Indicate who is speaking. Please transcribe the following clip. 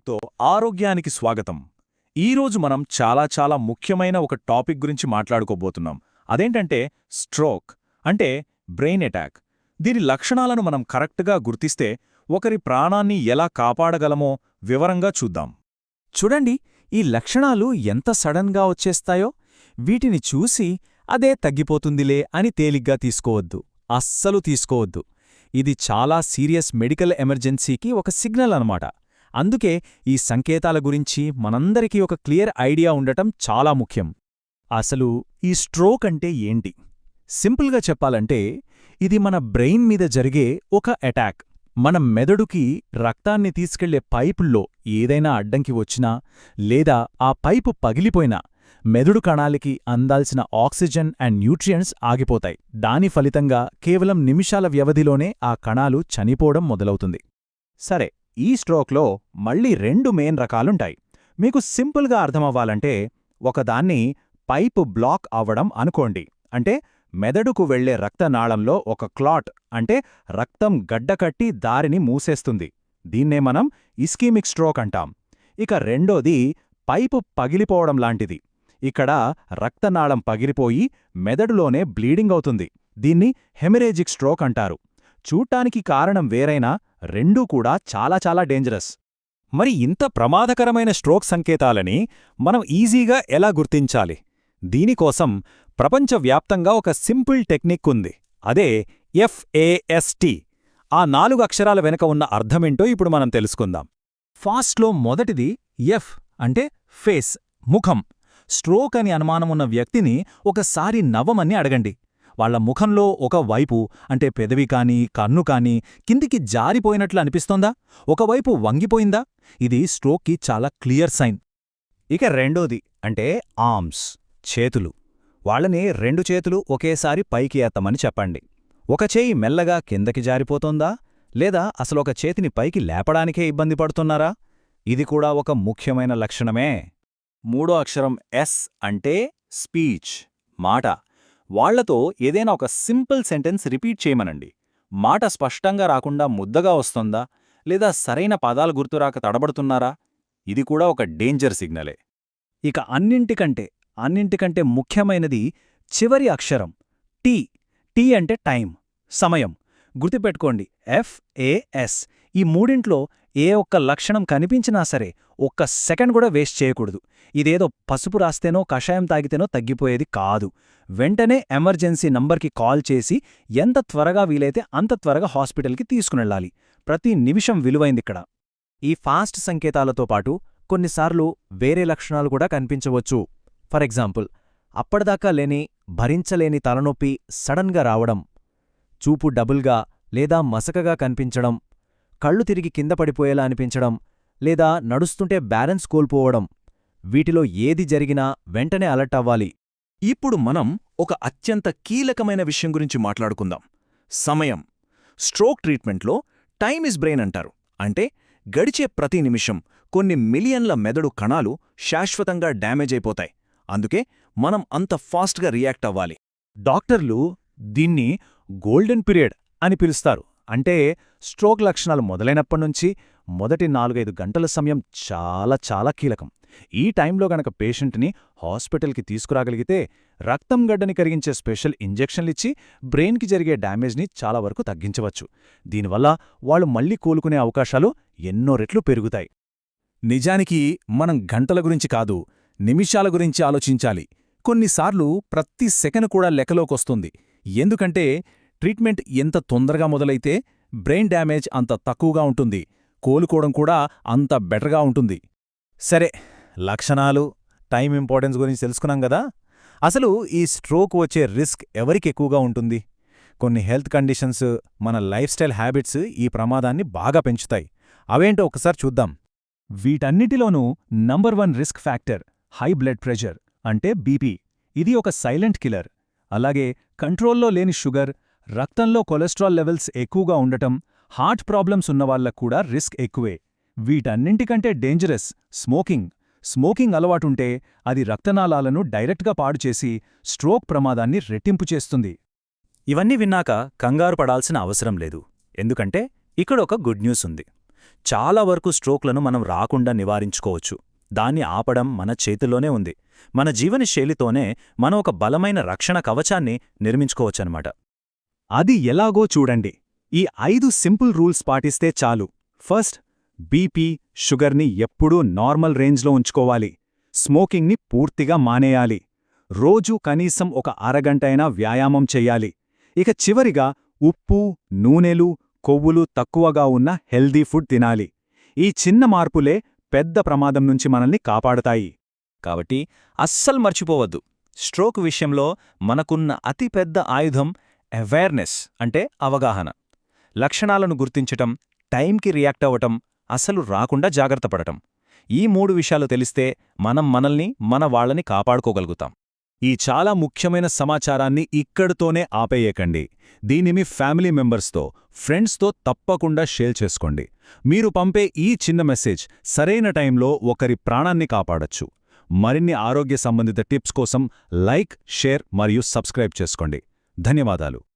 Speaker 1: తో ఆరోగ్యానికి స్వాగతం. ఈరోజు మనం చాలా ముఖ్యమైన ఒక టాపిక్ గురించి మాట్లాడుకోబోతున్నాం. అదేంటంటే స్ట్రోక్, అంటే బ్రెయిన్ అటాక్. దీని లక్షణాలను మనం కరెక్ట్గా గుర్తిస్తే ఒకరి ప్రాణాన్ని ఎలా కాపాడగలమో వివరంగా చూద్దాం.
Speaker 2: చూడండి, ఈ లక్షణాలు ఎంత సడన్గా వచ్చేస్తాయో. వీటిని చూసి అదే తగ్గిపోతుందిలే అని తేలిగ్గా తీసుకోవద్దు, అస్సలు తీసుకోవద్దు. ఇది చాలా సీరియస్ మెడికల్ ఎమర్జెన్సీకి ఒక సిగ్నల్ అన్నమాట. అందుకే ఈ సంకేతాల గురించి మనందరికీ ఒక క్లియర్ ఐడియా ఉండటం చాలా ముఖ్యం. అసలు ఈ స్ట్రోక్ అంటే ఏంటి? సింపుల్గా చెప్పాలంటే ఇది మన బ్రెయిన్ మీద జరిగే ఒక అటాక్. మన మెదడుకి రక్తాన్ని తీసుకెళ్లే పైపుల్లో ఏదైనా అడ్డంకి వచ్చినా లేదా ఆ పైపు పగిలిపోయినా మెదడు కణాలకి అందాల్సిన ఆక్సిజన్ అండ్ న్యూట్రియంట్స్ ఆగిపోతాయి. దాని ఫలితంగా కేవలం నిమిషాల వ్యవధిలోనే ఆ కణాలు చనిపోవడం మొదలవుతుంది.
Speaker 1: సరే, ఈ స్ట్రోక్లో మళ్ళీ రెండు మెయిన్ రకాలుంటాయి. మీకు సింపుల్గా అర్థమవ్వాలంటే ఒకదాన్ని పైపు బ్లాక్ అవ్వడం అనుకోండి. అంటే మెదడుకు వెళ్లే రక్తనాళంలో ఒక క్లాట్, అంటే రక్తం గడ్డకట్టి దారిని మూసేస్తుంది. దీన్నే మనం ఇస్కీమిక్ స్ట్రోక్ అంటాం. ఇక రెండోది పైపు పగిలిపోవడం లాంటిది. ఇక్కడ రక్తనాళం పగిలిపోయి మెదడులోనే బ్లీడింగ్ అవుతుంది. దీన్ని హెమరేజిక్ స్ట్రోక్ అంటారు. చూడ్డానికి కారణం వేరైనా రెండూ కూడా చాలా డేంజరస్.
Speaker 2: మరి ఇంత ప్రమాదకరమైన స్ట్రోక్ సంకేతాలని మనం ఈజీగా ఎలా గుర్తించాలి? దీనికోసం ప్రపంచవ్యాప్తంగా ఒక సింపుల్ టెక్నిక్ ఉంది. అదే FAST. ఆ 4 అక్షరాల వెనుక ఉన్న అర్థమేంటో ఇప్పుడు మనం తెలుసుకుందాం. ఫాస్ట్లో మొదటిది ఎఫ్ అంటే ఫేస్, ముఖం. స్ట్రోక్ అని అనుమానమున్న వ్యక్తిని ఒకసారి నవ్వమని అడగండి. వాళ్ల ముఖంలో ఒక వైపు, అంటే పెదవి కానీ కన్ను కానీ కిందికి జారిపోయినట్లు అనిపిస్తోందా? ఒకవైపు వంగిపోయిందా? ఇది స్ట్రోక్కి చాలా క్లియర్ సైన్.
Speaker 1: ఇక రెండోది అంటే ఆర్మ్స్, చేతులు. వాళ్ళని 2 చేతులు ఒకేసారి పైకి ఎత్తమని చెప్పండి. ఒక చేయి మెల్లగా కిందకి జారిపోతోందా? లేదా అసలొక చేతిని పైకి లేపడానికే ఇబ్బంది పడుతున్నారా? ఇది కూడా ఒక ముఖ్యమైన లక్షణమే. మూడో అక్షరం ఎస్ అంటే స్పీచ్, మాట. వాళ్లతో ఏదైనా ఒక సింపుల్ సెంటెన్స్ రిపీట్ చేయమనండి. మాట స్పష్టంగా రాకుండా ముద్దగా వస్తోందా? లేదా సరైన పదాలు గుర్తురాక తడబడుతున్నారా? ఇది కూడా ఒక డేంజర్ సిగ్నలే.
Speaker 2: ఇక అన్నింటికంటే ముఖ్యమైనది చివరి అక్షరం టీ. టీ అంటే టైం, సమయం. గుర్తుపెట్టుకోండి, FAS. ఈ మూడింట్లో ఏ ఒక్క లక్షణం కనిపించినా సరే ఒక్క సెకండ్ కూడా వేస్ట్ చేయకూడదు. ఇదేదో పసుపు రాస్తేనో కషాయం తాగితేనో తగ్గిపోయేది కాదు. వెంటనే ఎమర్జెన్సీ నంబర్కి కాల్ చేసి ఎంత త్వరగా వీలైతే అంత త్వరగా హాస్పిటల్కి తీసుకునెళ్ళాలి. ప్రతి నిమిషం విలువైందిక్కడ. ఈ ఫాస్ట్ సంకేతాలతో పాటు కొన్నిసార్లు వేరే లక్షణాలు కూడా కనిపించవచ్చు. ఫర్ ఎగ్జాంపుల్, అప్పటిదాకా లేని భరించలేని తలనొప్పి సడన్గా రావడం, చూపు డబుల్గా లేదా మసకగా కనిపించడం, కళ్ళు తిరిగి కింద పడిపోయేలా అనిపించడం, లేదా నడుస్తుంటే బ్యాలెన్స్ కోల్పోవడం. వీటిలో ఏది జరిగినా వెంటనే అలర్ట్ అవ్వాలి.
Speaker 1: ఇప్పుడు మనం ఒక అత్యంత కీలకమైన విషయం గురించి మాట్లాడుకుందాం: సమయం. స్ట్రోక్ ట్రీట్మెంట్లో టైమ్ ఇస్ బ్రెయిన్ అంటారు. అంటే గడిచే ప్రతి నిమిషం కొన్ని మిలియన్ల మెదడు కణాలు శాశ్వతంగా డ్యామేజ్ అయిపోతాయి. అందుకే మనం అంత ఫాస్ట్గా రియాక్ట్ అవ్వాలి.
Speaker 2: డాక్టర్లు దీన్ని గోల్డెన్ పీరియడ్ అని పిలుస్తారు. అంటే స్ట్రోక్ లక్షణాలు మొదలైనప్పటినుంచి మొదటి 4-5 గంటల సమయం చాలా కీలకం. ఈ టైంలో గనక పేషెంట్ని హాస్పిటల్కి తీసుకురాగలిగితే రక్తం గడ్డని కరిగించే స్పెషల్ ఇంజెక్షన్లిచ్చి బ్రెయిన్కి జరిగే డ్యామేజ్ని చాలా వరకు తగ్గించవచ్చు. దీనివల్ల వాళ్ళు మళ్లీ కోలుకునే అవకాశాలు ఎన్నో రెట్లు పెరుగుతాయి.
Speaker 1: నిజానికి మనం గంటల గురించి కాదు, నిమిషాల గురించి ఆలోచించాలి. కొన్నిసార్లు ప్రతి సెకను కూడా లెక్కలోకొస్తుంది. ఎందుకంటే ట్రీట్మెంట్ ఎంత తొందరగా మొదలైతే బ్రెయిన్ డ్యామేజ్ అంత తక్కువగా ఉంటుంది, కోలుకోవడం కూడా అంత బెటర్గా ఉంటుంది.
Speaker 2: సరే, లక్షణాలు, టైం ఇంపార్టెన్స్ గురించి తెలుసుకున్నాం కదా. అసలు ఈ స్ట్రోక్ వచ్చే రిస్క్ ఎవరికి ఎక్కువగా ఉంటుంది? కొన్ని హెల్త్ కండిషన్స్, మన లైఫ్ స్టైల్ హ్యాబిట్స్ ఈ ప్రమాదాన్ని బాగా పెంచుతాయి. అవేంటో ఒకసారి చూద్దాం. వీటన్నిటిలోనూ number 1 risk factor high blood pressure, అంటే బీపీ. ఇది ఒక సైలెంట్ కిల్లర్. అలాగే కంట్రోల్లో లేని షుగర్, రక్తంలో కొలెస్ట్రాల్ లెవెల్స్ ఎక్కువగా ఉండటం, హార్ట్ ప్రాబ్లమ్స్ ఉన్నవాళ్లకు కూడా రిస్క్ ఎక్కువే. వీటన్నింటికంటే డేంజరస్ స్మోకింగ్. స్మోకింగ్ అలవాటుంటే అది రక్తనాళాలను డైరెక్ట్గా పాడుచేసి స్ట్రోక్ ప్రమాదాన్ని రెట్టింపు చేస్తుంది.
Speaker 1: ఇవన్నీ విన్నాక కంగారు పడాల్సిన అవసరం లేదు. ఎందుకంటే ఇక్కడ ఒక గుడ్ న్యూస్ ఉంది.
Speaker 2: చాలా వరకు స్ట్రోక్లను మనం రాకుండా నివారించుకోవచ్చు. దాన్ని ఆపడం మన చేతిలోనే ఉంది. మన జీవనశైలితోనే మనం ఒక బలమైన రక్షణ కవచాన్ని నిర్మించుకోవచ్చనమాట.
Speaker 1: అది ఎలాగో చూడండి. ఈ 5 సింపుల్ రూల్స్ పాటిస్తే చాలు. ఫస్ట్, బీపీ, షుగర్ని ఎప్పుడూ నార్మల్ రేంజ్లో ఉంచుకోవాలి. స్మోకింగ్ని పూర్తిగా మానేయాలి. రోజూ కనీసం ఒక అరగంటైనా వ్యాయామం చెయ్యాలి. ఇక చివరిగా ఉప్పు, నూనెలు, కొవ్వులు తక్కువగా ఉన్న హెల్దీ ఫుడ్ తినాలి. ఈ చిన్న మార్పులే పెద్ద ప్రమాదం నుంచి మనల్ని కాపాడతాయి.
Speaker 2: కాబట్టి అస్సలు మర్చిపోవద్దు, స్ట్రోక్ విషయంలో మనకున్న అతిపెద్ద ఆయుధం అవేర్నెస్, అంటే అవగాహన. లక్షణాలను గుర్తించటం, టైంకి రియాక్ట్ అవ్వటం, అసలు రాకుండా జాగ్రత్త పడటం. ఈ 3 విషయాలు తెలిస్తే మనం మనల్ని, మన వాళ్ళని కాపాడుకోగలుగుతాం.
Speaker 1: ఈ చాలా ముఖ్యమైన సమాచారాన్ని ఇక్కడితోనే ఆపేయకండి. దీన్ని మీ ఫ్యామిలీ మెంబర్స్తో, ఫ్రెండ్స్తో తప్పకుండా షేర్ చేసుకోండి. మీరు పంపే ఈ చిన్న మెసేజ్ సరైన టైంలో ఒకరి ప్రాణాన్ని కాపాడొచ్చు. మరిన్ని ఆరోగ్య సంబంధిత టిప్స్ కోసం లైక్, షేర్ మరియు సబ్స్క్రైబ్ చేసుకోండి. ధన్యవాదాలు.